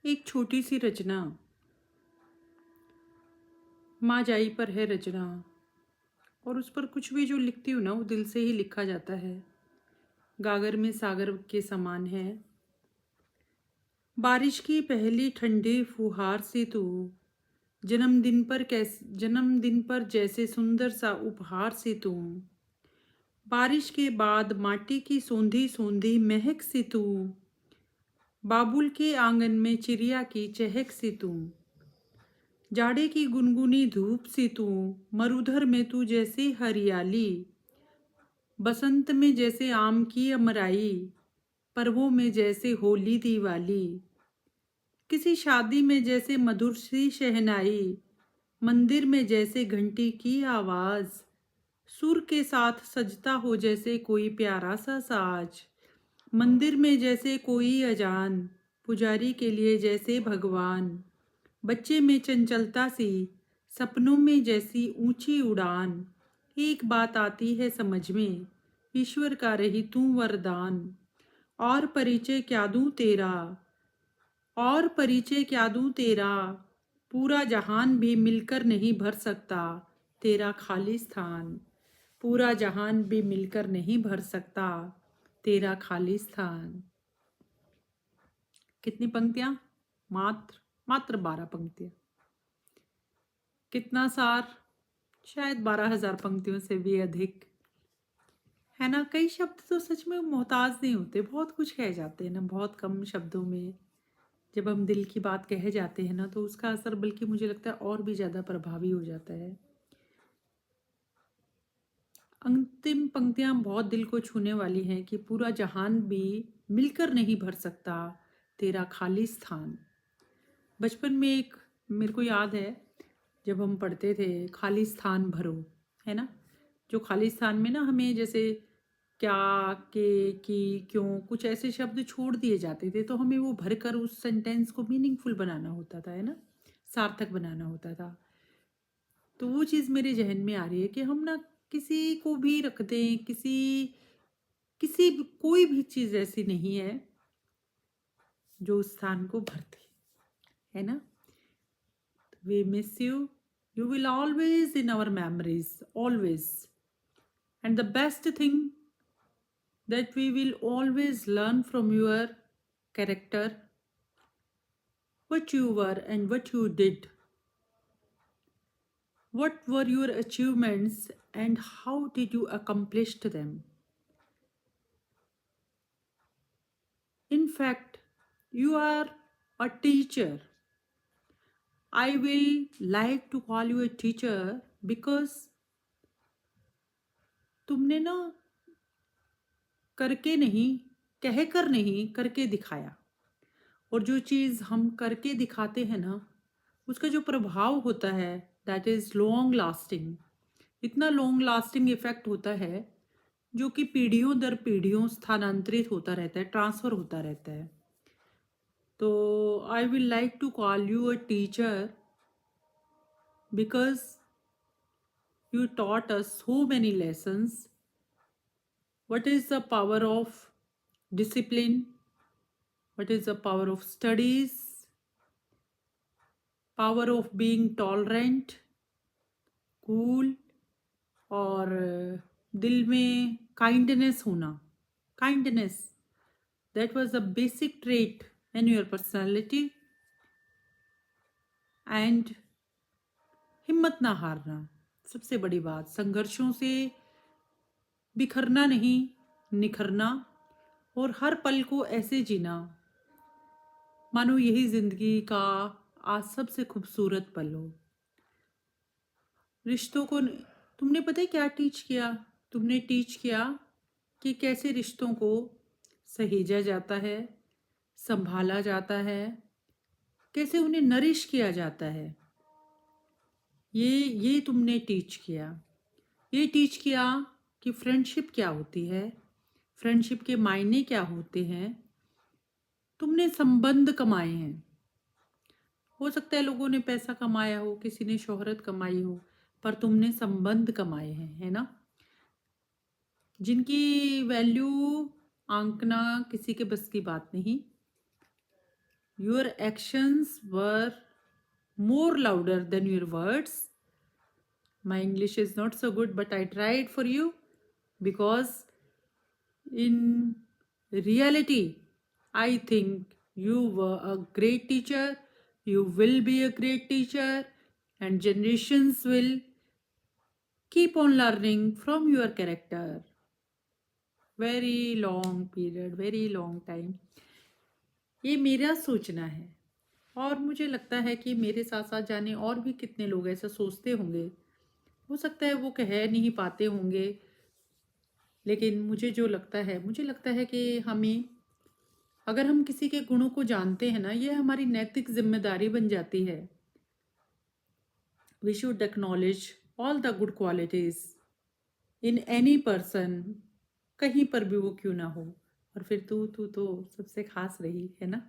एक छोटी सी रचना। माँ जाई पर है रचना, और उस पर कुछ भी जो लिखती हूँ ना वो दिल से ही लिखा जाता है। गागर में सागर के समान है। बारिश की पहली ठंडी फुहार से तू जन्मदिन पर जैसे सुंदर सा उपहार से तू। बारिश के बाद माटी की सोंधी सोंधी महक से तू। बाबुल के आंगन में चिड़िया की चहक से तू। जाड़े की गुनगुनी धूप से तू। मरुधर में तू जैसे हरियाली। बसंत में जैसे आम की अमराई। पर्वों में जैसे होली दिवाली। किसी शादी में जैसे मधुर सी शहनाई। मंदिर में जैसे घंटी की आवाज। सुर के साथ सजता हो जैसे कोई प्यारा सा साज। मंदिर में जैसे कोई अजान। पुजारी के लिए जैसे भगवान। बच्चे में चंचलता सी। सपनों में जैसी ऊंची उड़ान। एक बात आती है समझ में, ईश्वर का रही तू वरदान। और परिचय क्या दूं तेरा। और परिचय क्या दूं तेरा। पूरा जहान भी मिलकर नहीं भर सकता तेरा खाली स्थान। पूरा जहान भी मिलकर नहीं भर सकता तेरा खाली स्थान। कितनी पंक्तियां? मात्र मात्र 12 पंक्तियां। कितना सार? शायद 12,000 पंक्तियों से भी अधिक। है ना? कई शब्द तो सच में मोहताज नहीं होते, बहुत कुछ कह जाते हैं ना बहुत कम शब्दों में। जब हम दिल की बात कह जाते हैं ना तो उसका असर बल्कि मुझे लगता है और भी ज़्यादा प्रभावी हो जाता है। अंतिम पंक्तियां बहुत दिल को छूने वाली हैं कि पूरा जहान भी मिलकर नहीं भर सकता तेरा खाली स्थान। बचपन में एक मेरे को याद है, जब हम पढ़ते थे खाली स्थान भरो, है ना? जो खाली स्थान में ना हमें जैसे क्या, के, की, क्यों, कुछ ऐसे शब्द छोड़ दिए जाते थे तो हमें वो भरकर उस सेंटेंस को मीनिंगफुल बनाना होता था, है ना? सार्थक बनाना होता था। तो वो चीज़ मेरे जहन में आ रही है कि हम ना किसी को भी रख दें, कोई भी चीज़ ऐसी नहीं है जो उस स्थान को भरती है ना। We miss you, you will always in our memories, always. And the best thing that we will always learn from your character, what you were and what you did, what were your achievements and how did you accomplish them. In fact, you are a teacher. I will like to call you a teacher because तुमने ना करके नहीं, कहकर नहीं, करके दिखाया। और जो चीज़ हम करके दिखाते हैं ना उसका जो प्रभाव होता है दैट इज़ लॉन्ग लास्टिंग। इतना लॉन्ग लास्टिंग इफेक्ट होता है जो कि पीढ़ियों दर पीढ़ियों स्थानांतरित होता रहता है, ट्रांसफ़र होता रहता है। तो I will like to call you a teacher because you taught us so many lessons. What is the power of discipline? What is the power of studies? Power of being tolerant, cool, और दिल में kindness होना। Kindness, that was the basic trait in your personality. And हिम्मत ना हारना, सबसे बड़ी बात। संघर्षों से बिखरना नहीं, निखरना, और हर पल को ऐसे जीना मानो यही जिंदगी का आज सबसे खूबसूरत पल हो। रिश्तों को तुमने पता है क्या टीच किया? तुमने टीच किया कि कैसे रिश्तों को सहेजा जाता है, संभाला जाता है, कैसे उन्हें नरिश किया जाता है। ये तुमने टीच किया। ये टीच किया कि फ्रेंडशिप क्या होती है, फ्रेंडशिप के मायने क्या होते हैं। तुमने संबंध कमाए हैं। हो सकता है लोगों ने पैसा कमाया हो, किसी ने शोहरत कमाई हो, पर तुमने संबंध कमाए हैं, है ना? जिनकी वैल्यू आंकना किसी के बस की बात नहीं। your actions were more louder than your words. My English is not so good, but I tried for you because in reality, I think you were a great teacher. You will be a great teacher, and generations will keep on learning from your character. Very long period, very long time. ये मेरा सोचना है, और मुझे लगता है कि मेरे साथ साथ जाने और भी कितने लोग ऐसा सोचते होंगे। हो सकता है वो कह नहीं पाते होंगे, लेकिन मुझे लगता है कि हमें, अगर हम किसी के गुणों को जानते हैं ना, ये हमारी नैतिक जिम्मेदारी बन जाती है। We should acknowledge all the good qualities in any person, कहीं पर भी वो क्यों ना हो। और फिर तू तू तो सबसे खास रही है ना।